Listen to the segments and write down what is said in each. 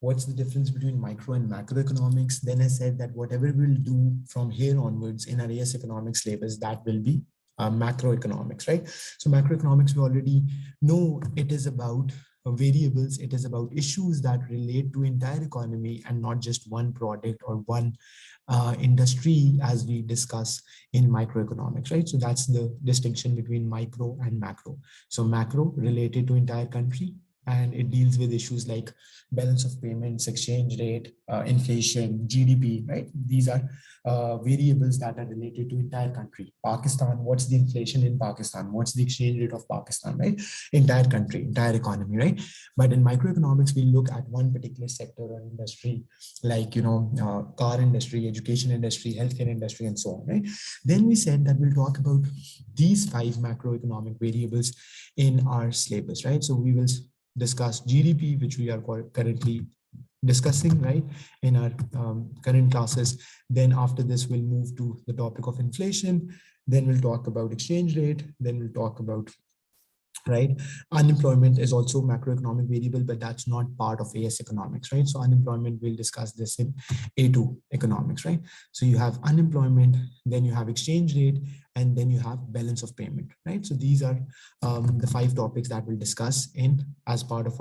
what's the difference between micro and macroeconomics. Then I said that whatever we'll do from here onwards in our AS economics syllabus, that will be macroeconomics, right? So macroeconomics, we already know it is about variables, it is about issues that relate to entire economy and not just one product or one industry, as we discuss in microeconomics, right? So that's the distinction between micro and macro. So macro related to entire country, and it deals with issues like balance of payments, exchange rate, inflation, GDP, right? These are variables that are related to entire country. Pakistan, what's the inflation in Pakistan? What's the exchange rate of Pakistan, right? Entire country, entire economy, right? But in microeconomics, we look at one particular sector or industry, like, car industry, education industry, healthcare industry, and so on, right? Then we said that we'll talk about these 5 macroeconomic variables in our syllabus, right? So we will discuss GDP, which we are currently discussing, right, in our current classes. Then after this, we'll move to the topic of inflation. Then we'll talk about exchange rate. Then we'll talk about, right, unemployment is also macroeconomic variable, but that's not part of AS economics, right? So unemployment, we'll discuss this in A2 economics, right? So you have unemployment, then you have exchange rate, and then you have balance of payment, right? So these are the 5 topics that we'll discuss in as part of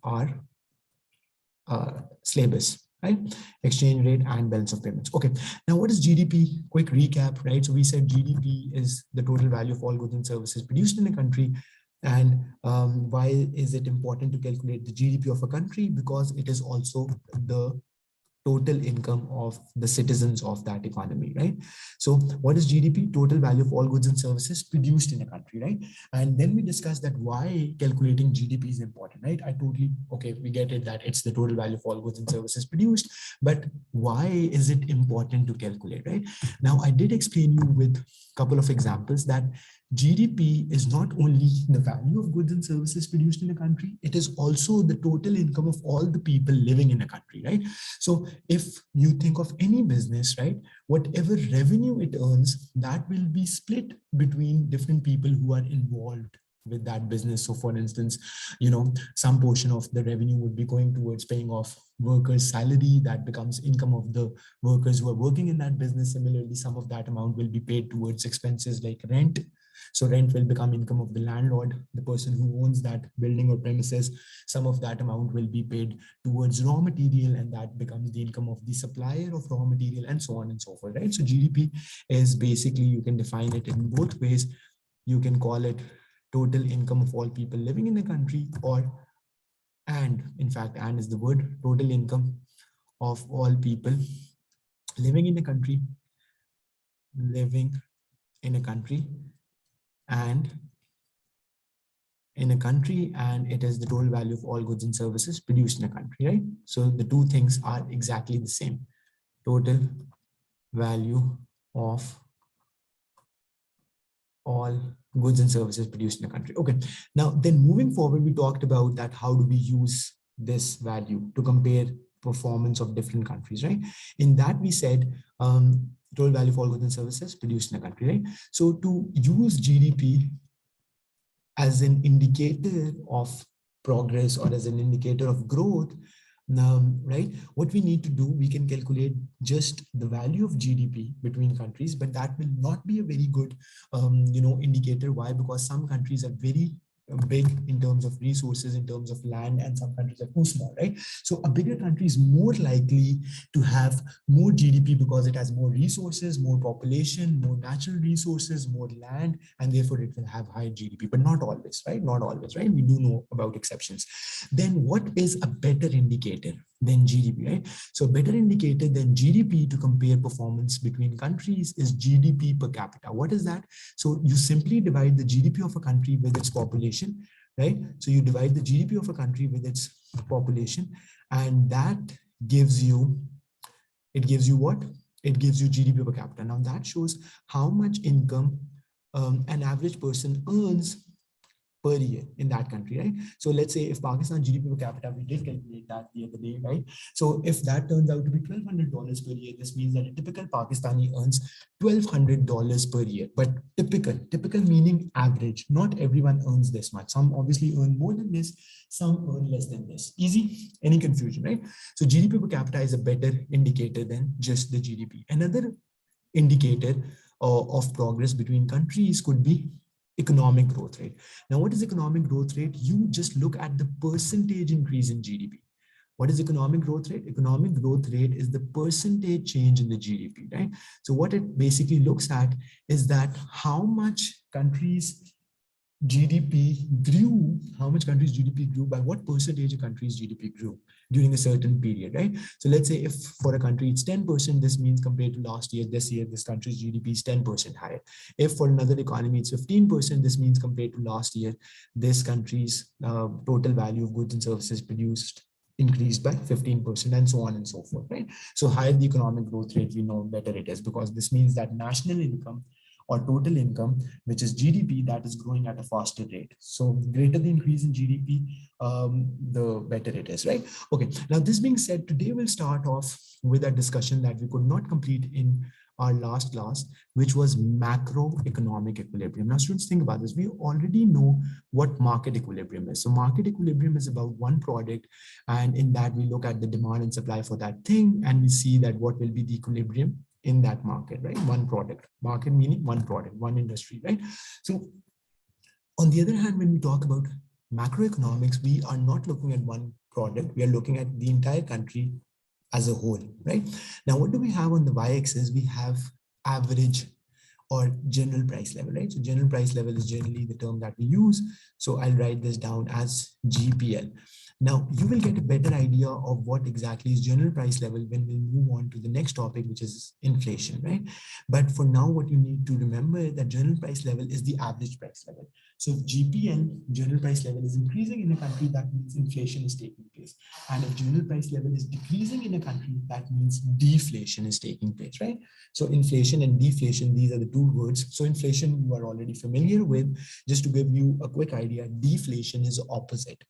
our syllabus, right? Exchange rate and balance of payments. Okay, now what is GDP? Quick recap, right? So we said GDP is the total value of all goods and services produced in a country. And why is it important to calculate the GDP of a country? Because it is also the total income of the citizens of that economy, right? So what is GDP? Total value of all goods and services produced in a country, right? And then we discussed that why calculating GDP is important, right? Okay, we get it that it's the total value of all goods and services produced, but why is it important to calculate, right? Now, I did explain you with a couple of examples that GDP is not only the value of goods and services produced in a country, it is also the total income of all the people living in a country, right? So if you think of any business, right, whatever revenue it earns, that will be split between different people who are involved with that business. So for instance, some portion of the revenue would be going towards paying off workers' salary, that becomes income of the workers who are working in that business. Similarly, some of that amount will be paid towards expenses like rent. So rent will become income of the landlord, the person who owns that building or premises. Some of that amount will be paid towards raw material, and that becomes the income of the supplier of raw material, and so on and so forth, right? So GDP is basically, you can define it in both ways. You can call it total income of all people living in the country, and in fact, and is the word, total income of all people living in a country, and it is the total value of all goods and services produced in a country, right? So the two things are exactly the same. Total value of all goods and services produced in a country. Okay, now then moving forward, we talked about that how do we use this value to compare performance of different countries, right? In that we said total value of all goods and services produced in a country, right? So to use GDP as an indicator of progress or as an indicator of growth, right, what we need to do, we can calculate just the value of GDP between countries, but that will not be a very good indicator. Why? Because some countries are very big in terms of resources, in terms of land, and some countries are too small, right? So a bigger country is more likely to have more GDP because it has more resources, more population, more natural resources, more land, and therefore it will have higher GDP, but not always, right? Not always, right? We do know about exceptions. Then what is a better indicator than GDP, right? So a better indicator than GDP to compare performance between countries is GDP per capita. What is that? So you simply divide the GDP of a country with its population, right? So you divide the GDP of a country with its population, and that gives you, what? It gives you GDP per capita. Now that shows how much income an average person earns per year in that country, right? So let's say if Pakistan GDP per capita, we did calculate that the other day, right? So if that turns out to be $1,200 per year, this means that a typical Pakistani earns $1,200 per year. But typical meaning average. Not everyone earns this much. Some obviously earn more than this, some earn less than this. Easy? Any confusion, right? So GDP per capita is a better indicator than just the GDP. Another indicator of progress between countries could be economic growth rate. Now, what is economic growth rate? You just look at the percentage increase in GDP. What is economic growth rate? Economic growth rate is the percentage change in the GDP, right? So what it basically looks at is that how much countries GDP grew, how much countries GDP grew, by what percentage of countries GDP grew during a certain period, right? So let's say if for a country it's 10%, this means compared to last year, this year, this country's GDP is 10% higher. If for another economy it's 15%, this means compared to last year, this country's total value of goods and services produced increased by 15%, and so on and so forth, right? So higher the economic growth rate, we know better it is, because this means that national income or total income, which is GDP, that is growing at a faster rate. So greater the increase in GDP, the better it is, right? Okay, now this being said, today we'll start off with a discussion that we could not complete in our last class, which was macroeconomic equilibrium. Now students, think about this. We already know what market equilibrium is. So market equilibrium is about one product, and in that we look at the demand and supply for that thing, and we see that what will be the equilibrium in that market, right? One product, market meaning one product, one industry, right? So on the other hand, when we talk about macroeconomics, we are not looking at one product, we are looking at the entire country as a whole, right? Now, what do we have on the y-axis? We have average or general price level, right? So general price level is generally the term that we use. So I'll write this down as GPL. Now, you will get a better idea of what exactly is general price level when we move on to the next topic, which is inflation, right? But for now, what you need to remember is that general price level is the average price level. So if GPL, general price level, is increasing in a country, that means inflation is taking place. And if general price level is decreasing in a country, that means deflation is taking place, right? So inflation and deflation, these are the two words. So inflation, you are already familiar with. Just to give you a quick idea, deflation is opposite.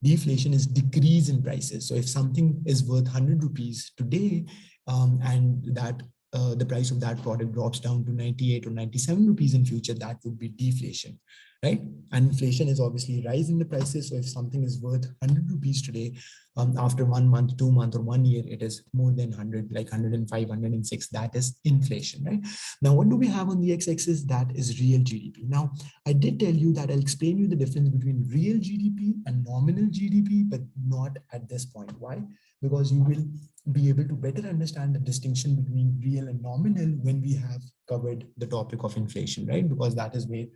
Deflation is decrease in prices. So if something is worth 100 rupees today, and that the price of that product drops down to 98 or 97 rupees in future, that would be deflation, right? And inflation is obviously rise in the prices. So if something is worth 100 rupees today, after 1 month, 2 months, or 1 year, it is more than 100, like 105, 106. That is inflation, right? Now, what do we have on the x-axis? That is real GDP. Now, I did tell you that I'll explain you the difference between real GDP and nominal GDP, but not at this point. Why? Because you will be able to better understand the distinction between real and nominal when we have covered the topic of inflation, right? Because that is where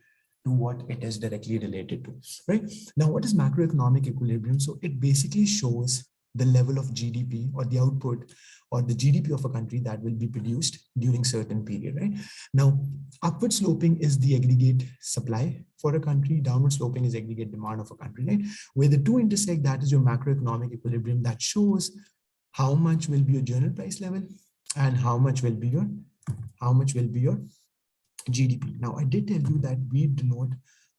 to what it is directly related to, right? Now, what is macroeconomic equilibrium? So it basically shows the level of GDP or the output or the GDP of a country that will be produced during certain period, right? Now, upward sloping is the aggregate supply for a country, downward sloping is aggregate demand of a country, right? Where the two intersect, that is your macroeconomic equilibrium, that shows how much will be your general price level and how much will be your GDP. Now, I did tell you that we denote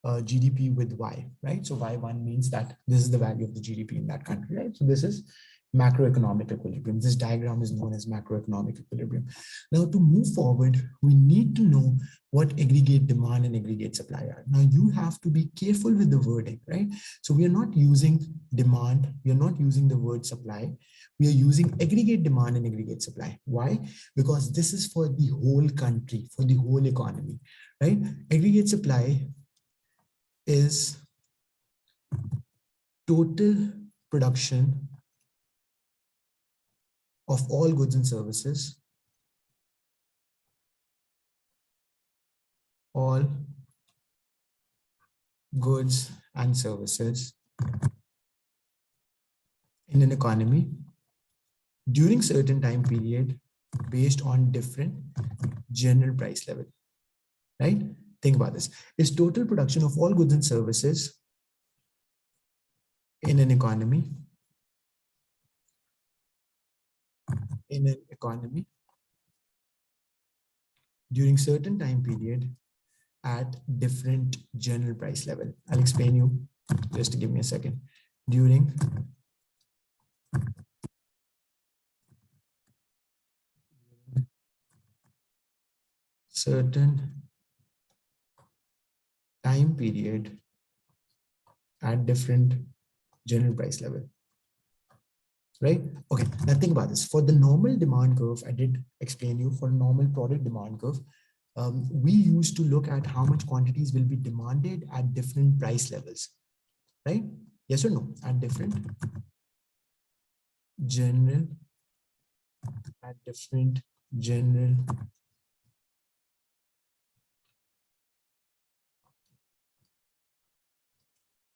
GDP with Y, right? So Y1 means that this is the value of the GDP in that country, right? So this is macroeconomic equilibrium. This diagram is known as macroeconomic equilibrium. Now, to move forward, we need to know what aggregate demand and aggregate supply are. Now, you have to be careful with the wording, right? So we are not using demand, we are not using the word supply. We are using aggregate demand and aggregate supply. Why? Because this is for the whole country, for the whole economy, right? Aggregate supply is total production of all goods and services, all goods and services in an economy during certain time period based on different general price level, right? Think about this. Is total production of all goods and services in an economy during certain time period at different general price level. I'll explain you, just give me a second. During certain time period at different general price level, right? Okay, now think about this. For the normal demand curve, I did explain you for normal product demand curve, we used to look at how much quantities will be demanded at different price levels, right? Yes or no? At different general, at different general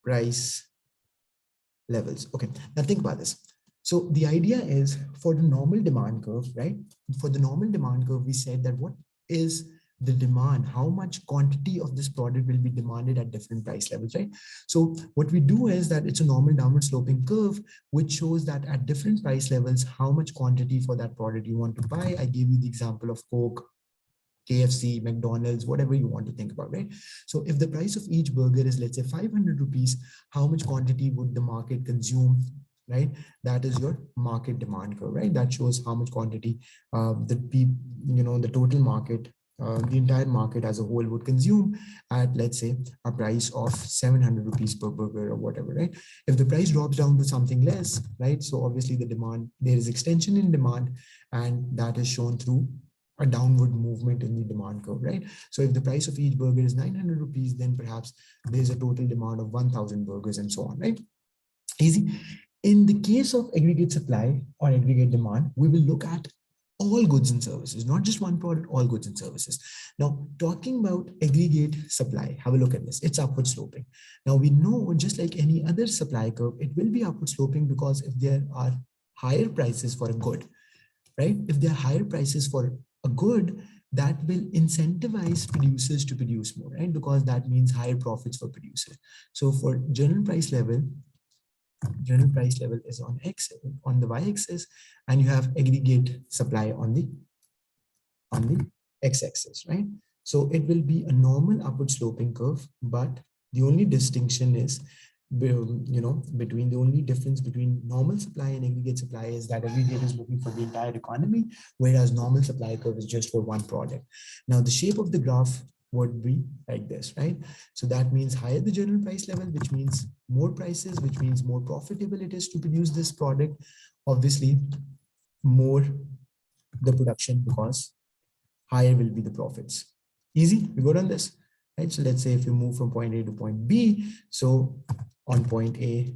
price levels. Okay, now think about this. So the idea is for the normal demand curve, right? For the normal demand curve, we said that what is the demand, how much quantity of this product will be demanded at different price levels, right? So what we do is that it's a normal downward sloping curve, which shows that at different price levels, how much quantity for that product you want to buy. I gave you the example of Coke, KFC, McDonald's, whatever you want to think about, right? So if the price of each burger is, let's say, 500 rupees, how much quantity would the market consume, right? That is your market demand curve, right? That shows how much quantity the total market, the entire market as a whole would consume at, let's say, a price of 700 rupees per burger or whatever, right? If the price drops down to something less, right? So obviously the demand, there is extension in demand, and that is shown through a downward movement in the demand curve, right? So if the price of each burger is 900 rupees, then perhaps there's a total demand of 1000 burgers and so on, right? Easy. In the case of aggregate supply or aggregate demand, we will look at all goods and services, not just one product, all goods and services. Now, talking about aggregate supply, have a look at this. It's upward sloping. Now, we know just like any other supply curve, it will be upward sloping because if there are higher prices for a good, right? If there are higher prices for a good, that will incentivize producers to produce more, right? Because that means higher profits for producers. So for general price level is on X, on the Y-axis, and you have aggregate supply on the X-axis, right? So it will be a normal upward sloping curve, but the only distinction is, between the only difference between normal supply and aggregate supply is that aggregate is looking for the entire economy, whereas normal supply curve is just for one product. Now, the shape of the graph would be like this, right? So that means higher the general price level, which means more prices, which means more profitable it is to produce this product. Obviously, more the production because higher will be the profits. Easy, we good on this, right? So let's say if you move from point A to point B, so on point A,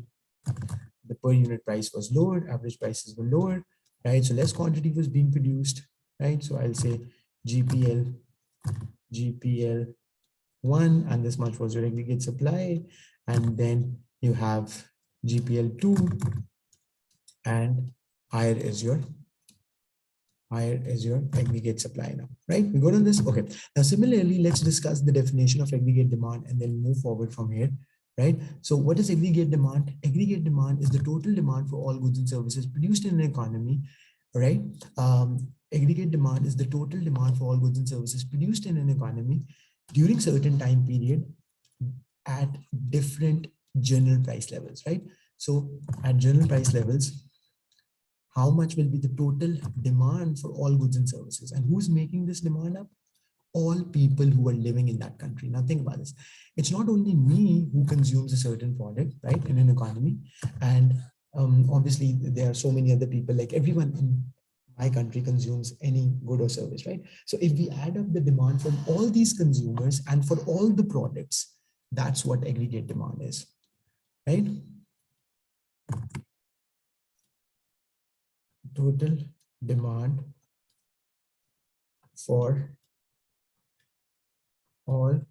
the per unit price was lower, average prices were lower, right? So less quantity was being produced, right? So I'll say GPL1, and this much was your aggregate supply, and then you have GPL2, and higher is your aggregate supply now, right? We good on this? Okay. Now, similarly, let's discuss the definition of aggregate demand and then move forward from here, right? So what is aggregate demand? Aggregate demand is the total demand for all goods and services produced in an economy, right? Aggregate demand is the total demand for all goods and services produced in an economy during certain time period at different general price levels, right? So at general price levels, how much will be the total demand for all goods and services, and who's making this demand up? All people who are living in that country. Now think about this. It's not only me who consumes a certain product, right, in an economy, and obviously there are so many other people, like everyone in my country consumes any good or service, right? So if we add up the demand from all these consumers and for all the products, that's what aggregate demand is, right? Total demand for all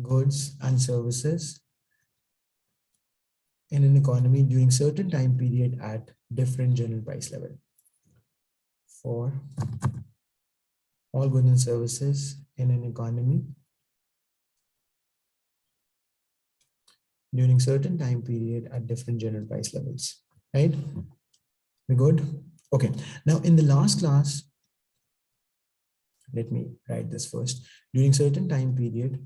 goods and services in an economy during certain time period at different general price level. For all goods and services in an economy during certain time period at different general price levels, right? We good? Okay. Now in the last class, let me write this first. During certain time period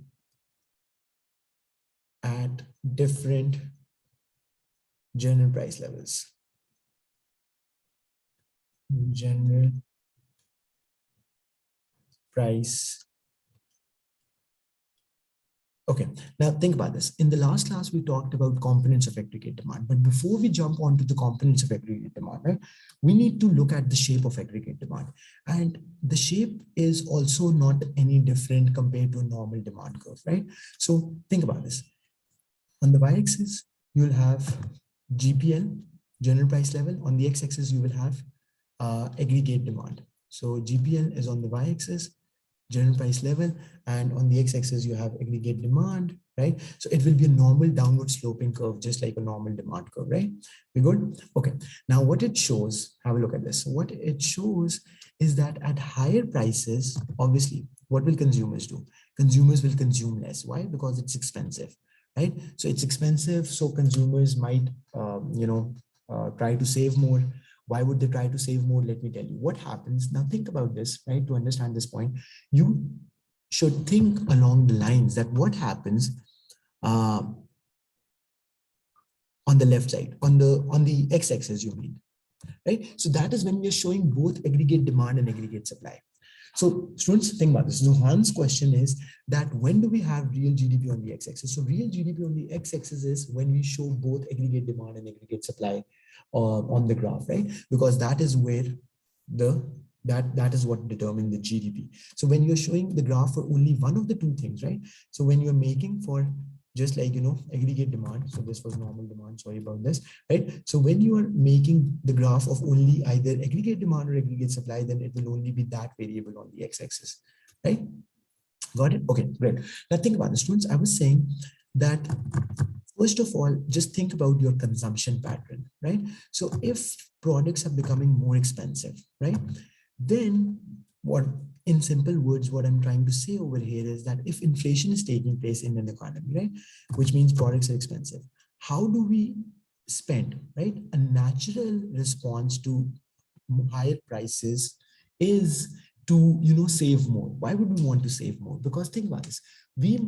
at different general price levels. General price. Okay, now think about this. In the last class, we talked about components of aggregate demand. But before we jump onto the components of aggregate demand, right, we need to look at the shape of aggregate demand. And the shape is also not any different compared to a normal demand curve, right? So think about this. On the y-axis, you'll have GPL, general price level. On the x-axis, you will have aggregate demand. So GPL is on the y-axis, general price level, and on the x-axis you have aggregate demand, right? So it will be a normal downward sloping curve, just like a normal demand curve, right? We good? Okay. Now what it shows, have a look at this. What it shows is that at higher prices, obviously, what will consumers do? Consumers will consume less. Why? Because it's expensive, right? So it's expensive, so consumers might, try to save more. Why would they try to save more? Let me tell you what happens. Now think about this, right? To understand this point, you should think along the lines that what happens uh, on the left side, on the x-axis, you mean, right? So that is when we are showing both aggregate demand and aggregate supply. So students, think about this. So Han's question is that when do we have real GDP on the x-axis? So real GDP on the x-axis is when we show both aggregate demand and aggregate supply on the graph, right? Because that is where that is what determines the GDP. So when you're showing the graph for only one of the two things, right? So when you're making for just like, aggregate demand. So this was normal demand, sorry about this, right? So when you are making the graph of only either aggregate demand or aggregate supply, then it will only be that variable on the x-axis, right? Got it? Okay, great. Now think about the students. I was saying that first of all, just think about your consumption pattern, right? So if products are becoming more expensive, right? Then what, in simple words, what I'm trying to say over here is that if inflation is taking place in an economy, right, which means products are expensive, how do we spend, right? A natural response to higher prices is to, save more. Why would we want to save more? Because think about this. We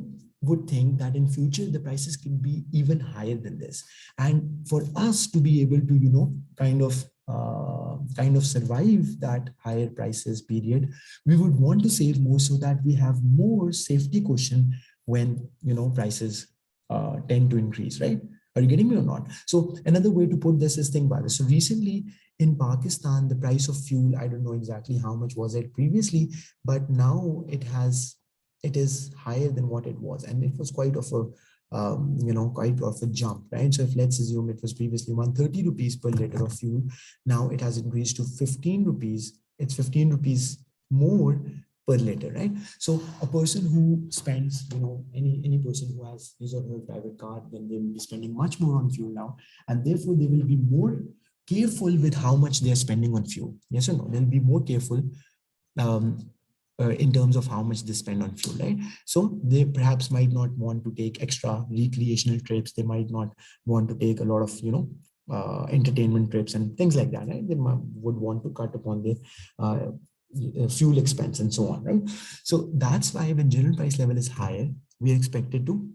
would think that in future the prices could be even higher than this, and for us to be able to kind of survive that higher prices period, we would want to save more so that we have more safety cushion when prices tend to increase, right? Are you getting me or not? So another way to put this is, think about this. So recently in Pakistan, the price of fuel, I don't know exactly how much was it previously, but now it is higher than what it was, and it was quite of a quite of a jump, right? So if let's assume it was previously 130 rupees per liter of fuel, now it has increased to 15 rupees. It's 15 rupees more per liter, right? So a person who spends, any person who has his or her private car, then they will be spending much more on fuel now, and therefore they will be more careful with how much they are spending on fuel. Yes or no? They'll be more careful um, in terms of how much they spend on fuel, right? So they perhaps might not want to take extra recreational trips. They might not want to take a lot of, entertainment trips and things like that, right? They would want to cut upon the fuel expense and so on, right? So that's why when general price level is higher, we are expected to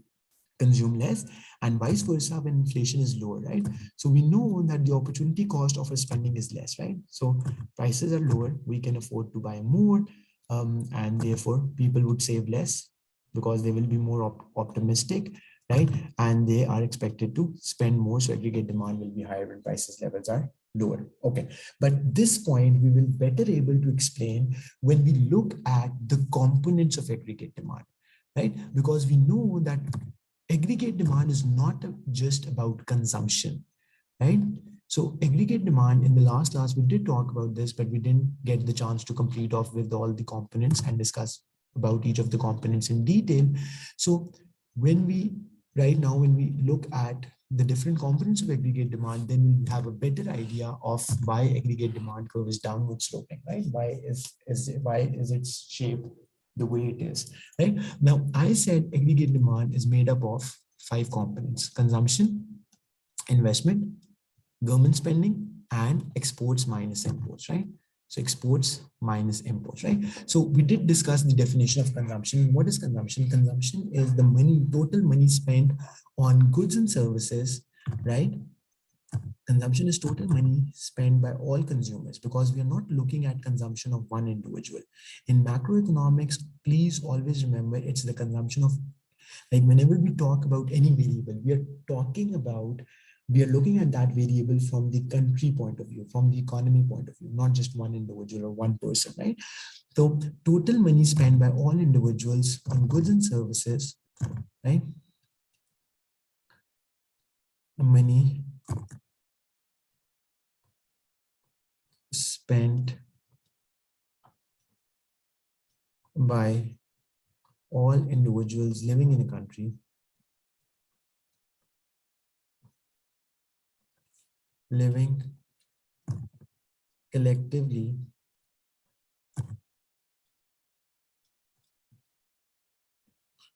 consume less, and vice versa when inflation is lower, right? So we know that the opportunity cost of our spending is less, right? So prices are lower, we can afford to buy more, and therefore people would save less because they will be more optimistic, right? And they are expected to spend more, so aggregate demand will be higher when prices levels are lower. Okay, but this point we will better able to explain when we look at the components of aggregate demand, right? Because we know that aggregate demand is not just about consumption, right? So aggregate demand, in the last class, we did talk about this, but we didn't get the chance to complete off with all the components and discuss about each of the components in detail. So when we, right now, when we look at the different components of aggregate demand, then we'll have a better idea of why aggregate demand curve is downward sloping, right? Why is its shape the way it is, right? Now, I said aggregate demand is made up of 5 components: consumption, investment, government spending, and exports minus imports, right? So exports minus imports, right? So we did discuss the definition of consumption. What is consumption? Consumption is the money, total money spent on goods and services, right? Consumption is total money spent by all consumers, because we are not looking at consumption of one individual. In macroeconomics, please always remember it's the consumption of, like whenever we talk about any variable, we are looking at that variable from the country point of view, from the economy point of view, not just one individual or one person, right? So total money spent by all individuals on goods and services, right? Money spent by all individuals living in a country living collectively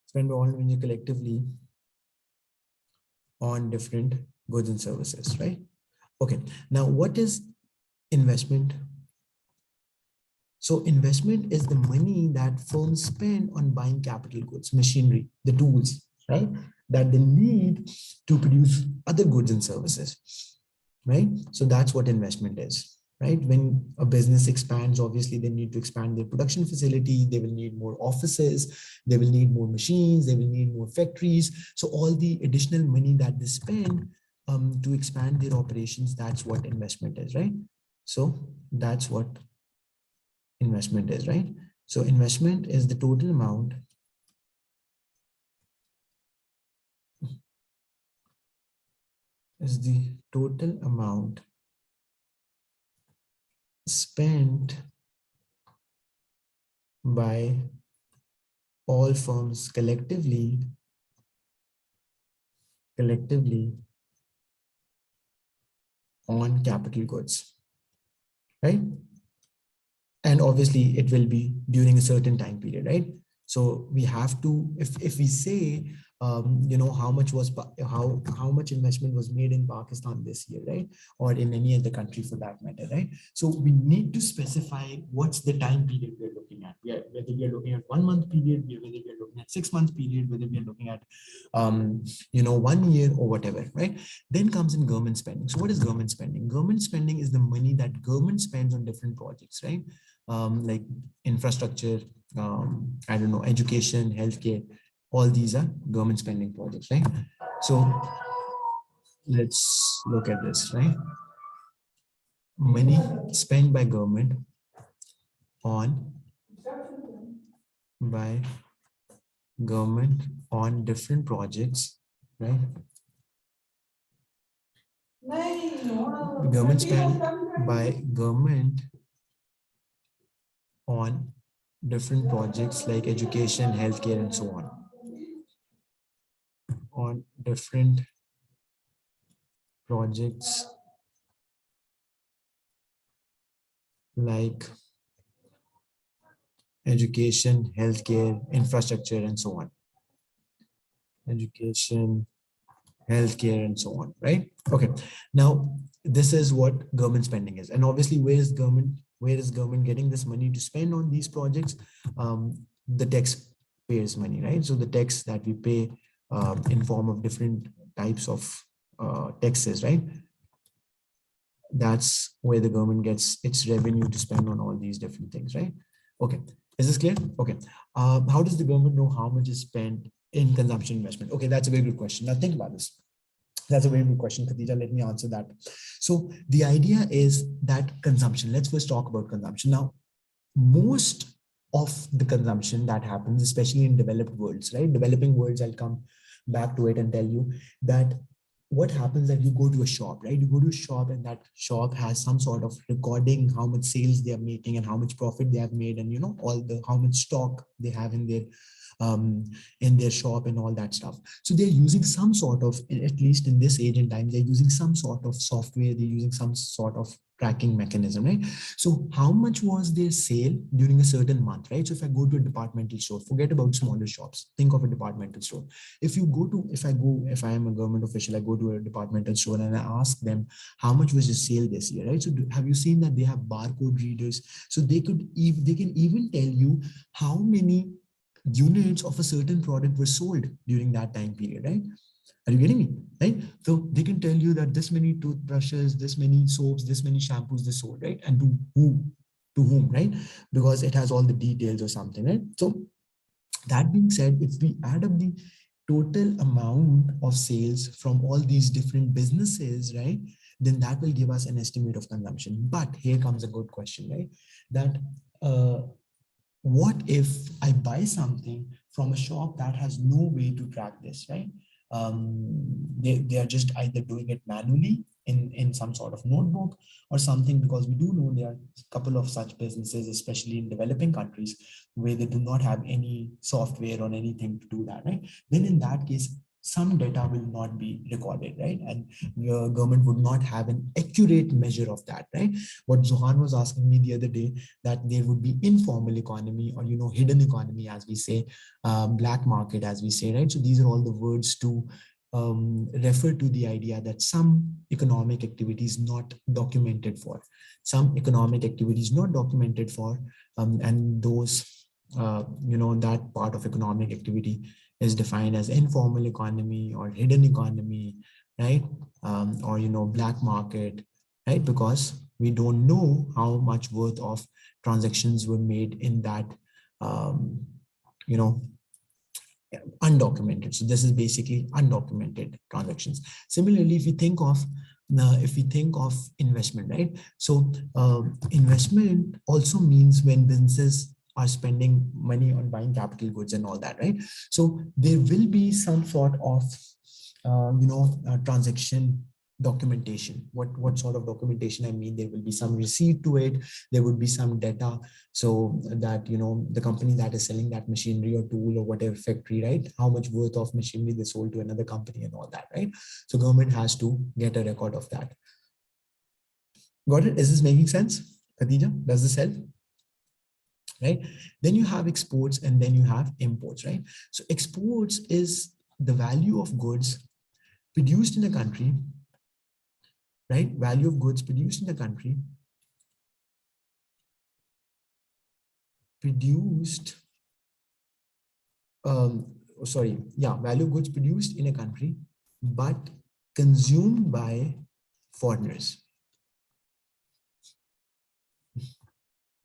spend all individuals collectively on different goods and services, right? Okay, now what is investment? So investment is the money that firms spend on buying capital goods, machinery, the tools, right? That they need to produce other goods and services, right? So that's what investment is, right? When a business expands, obviously they need to expand their production facility. They will need more offices. They will need more machines. They will need more factories. So all the additional money that they spend to expand their operations, that's what investment is, right? So that's what investment is, right? So investment is the total amount spent by all firms collectively on capital goods, right? And obviously it will be during a certain time period, right? So we have to, if we say, how much was how much investment was made in Pakistan this year, right? Or in any other country for that matter, right? So we need to specify what's the time period we're looking at. Whether we are looking at 1 month period, whether we are looking at 6 months period, whether we are looking at 1 year or whatever, right? Then comes in government spending. So what is government spending? Government spending is the money that government spends on different projects, right? Like infrastructure, I don't know, education, healthcare, all these are government spending projects, right? So let's look at this, right? Money spent on by government on different projects, right? Government spent by government on different projects like education, healthcare, and so on. On different projects like education, healthcare, infrastructure, and so on. Education, healthcare, and so on, right? Okay. Now, this is what government spending is. And obviously, where is government getting this money to spend on these projects? The taxpayers' money, right? So the tax that we pay in form of different types of taxes, right? That's where the government gets its revenue to spend on all these different things, right? Okay, is this clear? Okay, how does the government know how much is spent in consumption investment? Okay, that's a very good question. Now think about this. That's a very good question, Khadija. Let me answer that. So the idea is that consumption, let's first talk about consumption. Now, most of the consumption that happens, especially in developed worlds, right? Developing worlds, I'll come back to it and tell you that what happens that you go to a shop, right? You go to a shop and that shop has some sort of recording how much sales they are making and how much profit they have made, and all the how much stock they have in their in their shop and all that stuff. So they're using some sort of, at least in this age and time, they're using some sort of software, they're using some sort of tracking mechanism, right? So how much was their sale during a certain month, right? So if I go to a departmental store, forget about smaller shops, think of a departmental store. If I am a government official, I go to a departmental store and I ask them how much was your sale this year, right? So have you seen that they have barcode readers? So they can even tell you how many units of a certain product were sold during that time period, right? Are you getting me? Right? So they can tell you that this many toothbrushes, this many soaps, this many shampoos they sold, right? And to whom, right? Because it has all the details or something, right? So that being said, if we add up the total amount of sales from all these different businesses, right, then that will give us an estimate of consumption. But here comes a good question, right? That what if I buy something from a shop that has no way to track this, right? They are just either doing it manually in some sort of notebook or something, because we do know there are a couple of such businesses, especially in developing countries, where they do not have any software or anything to do that, right? Then in that case, some data will not be recorded, right? And your government would not have an accurate measure of that, right? What Zohan was asking me the other day, that there would be informal economy, or hidden economy, as we say, black market, as we say, right? So these are all the words to refer to the idea that some economic activity is not documented for, and those that part of economic activity is defined as informal economy or hidden economy, right? Or black market, right? Because we don't know how much worth of transactions were made in that um, you know undocumented. So this is basically undocumented transactions. Similarly, if we think of investment, right? So investment also means when businesses are spending money on buying capital goods and all that, right? So there will be some sort of transaction documentation. What sort of documentation? I mean, there will be some receipt to it, there would be some data, so that the company that is selling that machinery or tool or whatever factory, right, how much worth of machinery they sold to another company and all that, right? So government has to get a record of that. Got it? Is this making sense, Khadija? Does this help? Right? Then you have exports and then you have imports, right? So exports is the value of goods produced in a country, right? Value of goods produced in a country, produced, value of goods produced in a country, but consumed by foreigners,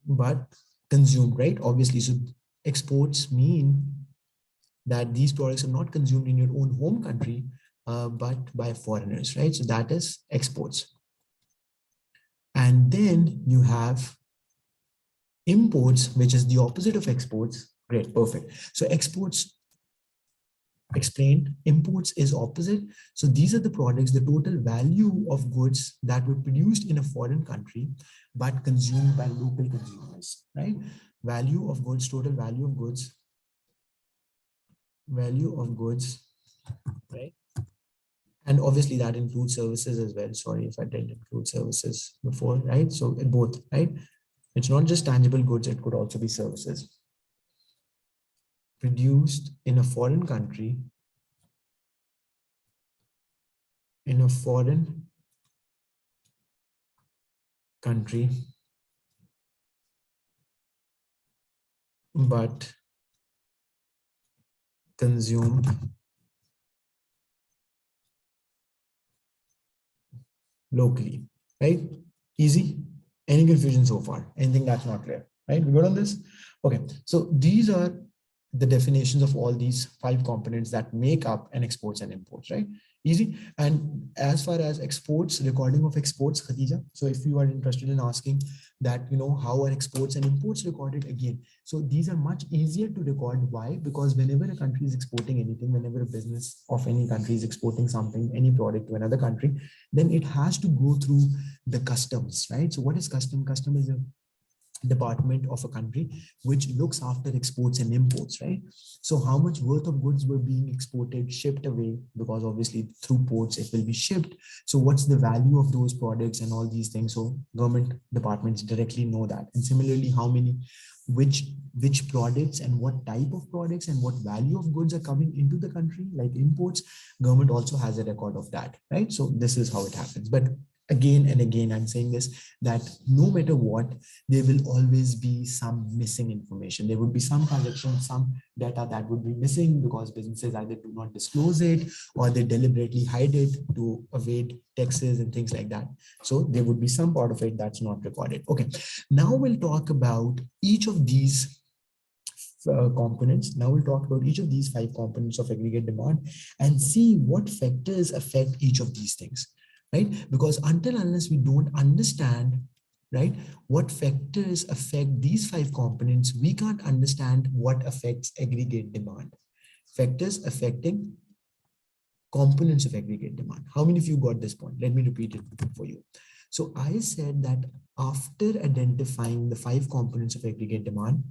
but consumed, right? Obviously, so exports mean that these products are not consumed in your own home country, but by foreigners, right? So that is exports. And then you have imports, which is the opposite of exports. Great, perfect. So exports explained, imports is opposite. So these are the products, the total value of goods that were produced in a foreign country, but consumed by local consumers, right? Value of goods, total value of goods, right? And obviously that includes services as well. Sorry if I didn't include services before, right? So both, right? It's not just tangible goods, it could also be services. Produced in a foreign country, but consumed locally, right? Easy? Any confusion so far? Anything that's not clear, right? We good on this? Okay, so these are the definitions of all these 5 components that make up an exports and imports, right? Easy. And as far as exports, recording of exports, Khadija, so if you are interested in asking that, how are exports and imports recorded again? So these are much easier to record. Why? Because whenever a country is exporting anything, whenever a business of any country is exporting something, any product to another country, then it has to go through the customs, right? So what is custom? Custom is a department of a country which looks after exports and imports, right? So how much worth of goods were being exported, shipped away, because obviously through ports it will be shipped. So what's the value of those products and all these things? So government departments directly know that. And similarly, how many, which products and what type of products and what value of goods are coming into the country, like imports, government also has a record of that, right? So this is how it happens. But again and again, I'm saying this, that no matter what, there will always be some missing information. There would be some transaction, some data that would be missing because businesses either do not disclose it or they deliberately hide it to evade taxes and things like that. So there would be some part of it that's not recorded. Okay, now we'll talk about each of these components. Now we'll talk about each of these 5 components of aggregate demand and see what factors affect each of these things, right? Because until unless we don't understand, right, what factors affect these 5 components, we can't understand what affects aggregate demand. Factors affecting components of aggregate demand. How many of you got this point? Let me repeat it for you. So I said that after identifying the 5 components of aggregate demand,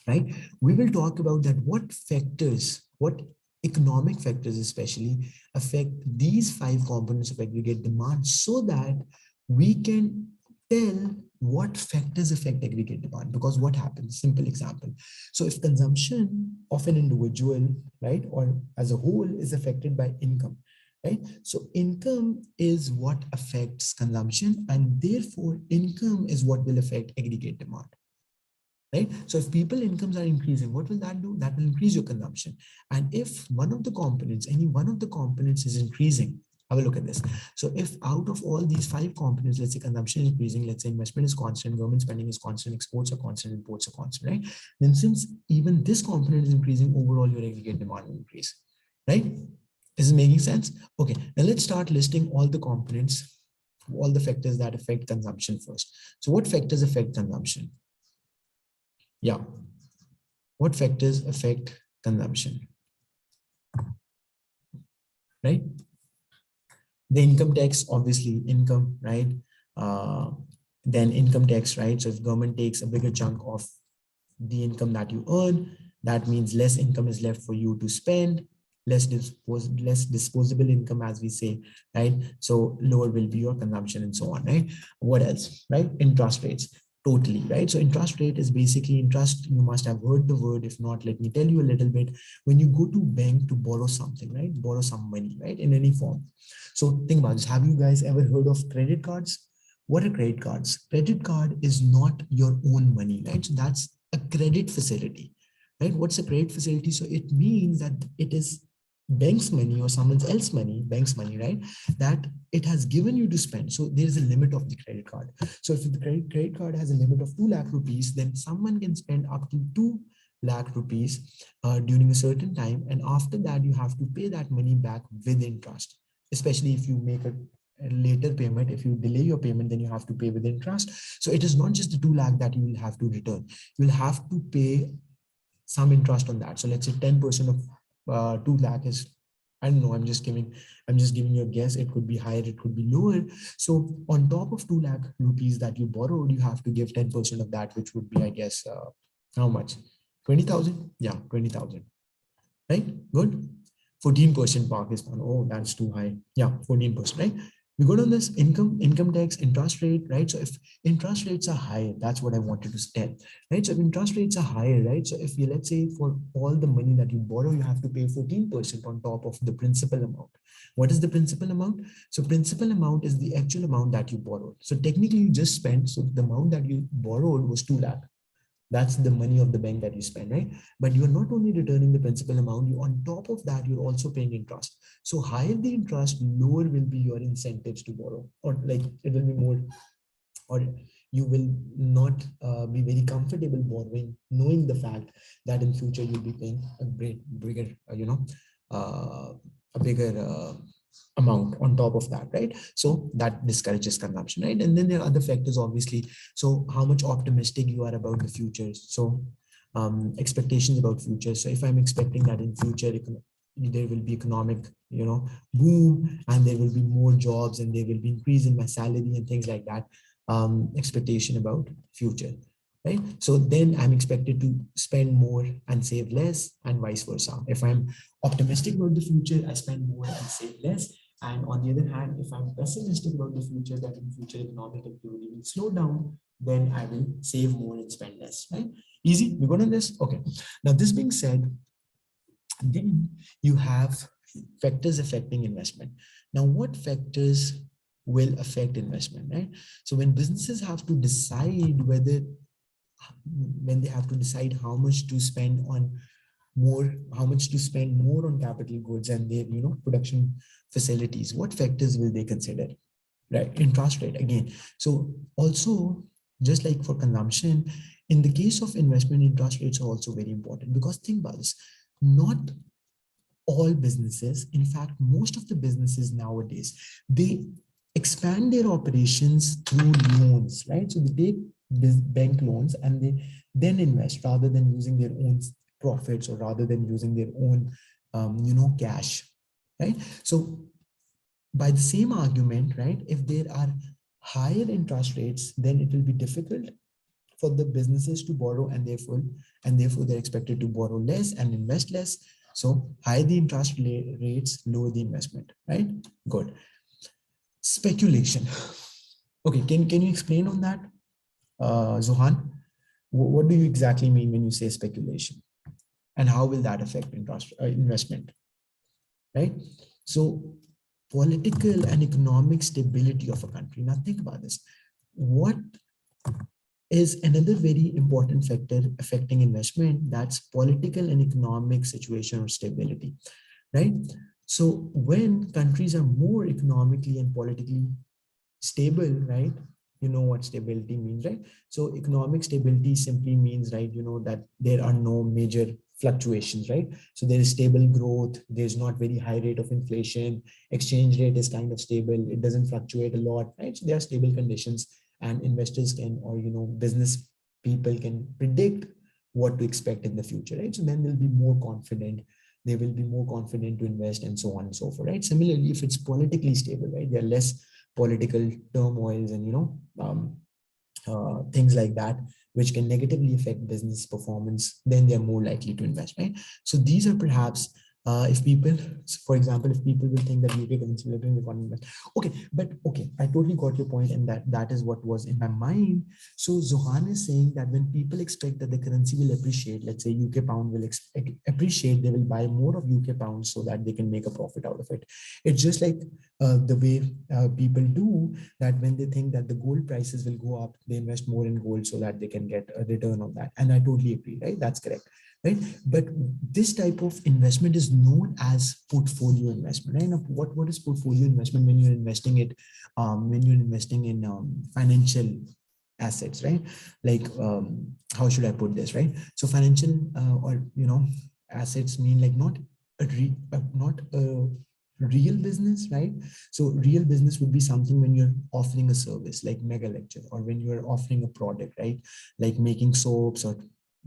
right, we will talk about that what factors, what economic factors especially affect these 5 components of aggregate demand, so that we can tell what factors affect aggregate demand. Because what happens, simple example, so if consumption of an individual, right, or as a whole is affected by income, right, so income is what affects consumption, and therefore income is what will affect aggregate demand. Right? So if people incomes are increasing, what will that do? That will increase your consumption. And if one of the components, any one of the components is increasing, have a look at this. So if out of all these 5 components, let's say consumption is increasing, let's say investment is constant, government spending is constant, exports are constant, imports are constant, right? Then since even this component is increasing, overall your aggregate demand will increase, right? Is it making sense? Okay, now let's start listing all the components, all the factors that affect consumption first. So what factors affect consumption? Yeah. What factors affect consumption? Right? The income tax, obviously, income, right? Then income tax, right? So if government takes a bigger chunk of the income that you earn, that means less income is left for you to spend, less disposable income, as we say, right? So lower will be your consumption and so on, right? What else, right? Interest rates. Totally, right? So interest rate is basically interest. You must have heard the word. If not, let me tell you a little bit. When you go to bank to borrow something, right? Borrow some money, right? In any form. So think about this. Have you guys ever heard of credit cards? What are credit cards? Credit card is not your own money, right? So that's a credit facility, right? What's a credit facility? So it means that it is bank's money or someone else's money, bank's money, right? That it has given you to spend. So there is a limit of the credit card. So if the credit card has a limit of 2 lakh rupees, then someone can spend up to 2 lakh rupees during a certain time. And after that, you have to pay that money back with interest, especially if you make a later payment. If you delay your payment, then you have to pay with interest. So it is not just the 2 lakh that you will have to return. You will have to pay some interest on that. So let's say 10% of 2 lakh is, I don't know, I'm just giving you a guess. It could be higher, it could be lower. So on top of 2 lakh rupees that you borrowed, you have to give 10% of that, which would be, I guess, how much? 20,000? Yeah, 20,000. Right? Good. 14% Pakistan. Oh, that's too high. Yeah, 14%, right? We go on this income tax, interest rate, right? So if interest rates are high, that's what I wanted to tell, right? So if interest rates are higher, right? So if you, let's say for all the money that you borrow, you have to pay 14% on top of the principal amount. What is the principal amount? So principal amount is the actual amount that you borrowed. So technically you just spent, so the amount that you borrowed was 2 lakh. That's the money of the bank that you spend, right? But you're not only returning the principal amount, you on top of that, you're also paying interest. So higher the interest, lower will be your incentives to borrow, or like it will be more, or you will not be very comfortable borrowing, knowing the fact that in future you'll be paying a bigger, a bigger amount on top of that, right? So that discourages consumption, right? And then there are other factors, obviously. So how much optimistic you are about the future. So expectations about future. So if I'm expecting that in future there will be economic, boom, and there will be more jobs, and there will be increase in my salary and things like that. Expectation about future. right? So then I'm expected to spend more and save less, and vice versa. If I'm optimistic about the future, I spend more and save less. And on the other hand, if I'm pessimistic about the future, that in future economic activity will slow down, then I will save more and spend less, right? Easy, we got on this? Okay. Now, this being said, then you have factors affecting investment. Now, what factors will affect investment, right? So when businesses have to decide whether, when they have to decide how much to spend on more, how much to spend more on capital goods and their, production facilities, what factors will they consider? Right, interest rate again. So also, just like for consumption, in the case of investment, interest rates are also very important, because think about this, not all businesses, in fact most of the businesses nowadays, they expand their operations through loans, right? So they take bank loans and they then invest, rather than using their own profits, or rather than using their own cash, right? So by the same argument, right, if there are higher interest rates, then it will be difficult for the businesses to borrow, and therefore they're expected to borrow less and invest less. So higher the interest rates, lower the investment, right? Good. Speculation. Okay, can you explain on that, Zohan? What do you exactly mean when you say speculation, and how will that affect investment, right? So political and economic stability of a country. Now think about this. What is another very important factor affecting investment? That's political and economic situation or stability, right? So when countries are more economically and politically stable, right? You know what stability means, right? So economic stability simply means, right, that there are no major fluctuations, right? So there is stable growth, there's not very high rate of inflation, exchange rate is kind of stable, it doesn't fluctuate a lot, right? So there are stable conditions, and investors can, or business people can predict what to expect in the future, right? So then they'll be more confident, they will be more confident to invest, and so on and so forth, right? Similarly, if it's politically stable, right, there are less political turmoils and things like that, which can negatively affect business performance, then they're more likely to invest, right? So these are perhaps, if people, for example, if people will think that UK currency will bring economy invest. Okay, but okay, I totally got your point, and that is what was in my mind. So Zohan is saying that when people expect that the currency will appreciate, let's say UK pound will appreciate, they will buy more of UK pounds so that they can make a profit out of it. It's just like the way people do that. When they think that the gold prices will go up, they invest more in gold so that they can get a return on that. And I totally agree, right? That's correct, right? But this type of investment is known as portfolio investment, right? Now, what is portfolio investment? When you're investing it, when you're investing in financial assets, right? Like, how should I put this, right? So financial or assets mean like not a real business, right? So real business would be something when you're offering a service like mega lecture, or when you're offering a product, right? Like making soaps or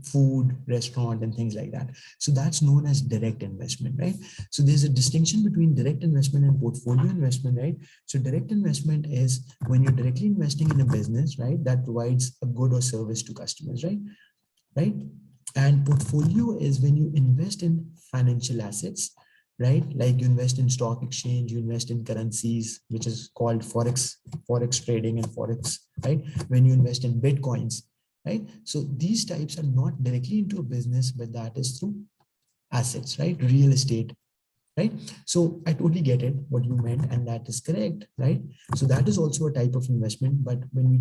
food restaurant and things like that. So that's known as direct investment, right? So there's a distinction between direct investment and portfolio investment, right? So direct investment is when you're directly investing in a business, right, that provides a good or service to customers, right? And portfolio is when you invest in financial assets, right? Like you invest in stock exchange, you invest in currencies, which is called forex trading and forex, right? When you invest in bitcoins, right? So these types are not directly into a business, but that is through assets, right? Real estate, right? So I totally get it, what you meant, and that is correct, right? So that is also a type of investment, but when we,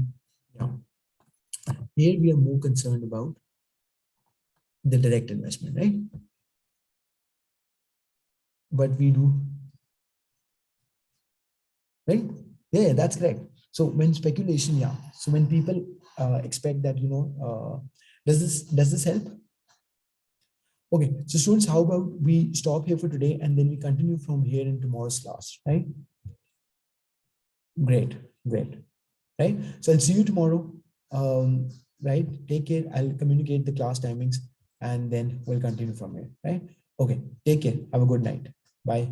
here we are more concerned about the direct investment, right? But we do, right? Yeah, that's correct. So when speculation, yeah. So when people expect that, does this help? Okay, so students, how about we stop here for today and then we continue from here in tomorrow's class, right? Great, great, right? So I'll see you tomorrow, right? Take care. I'll communicate the class timings and then we'll continue from here, right? Okay, take care. Have a good night. Bye.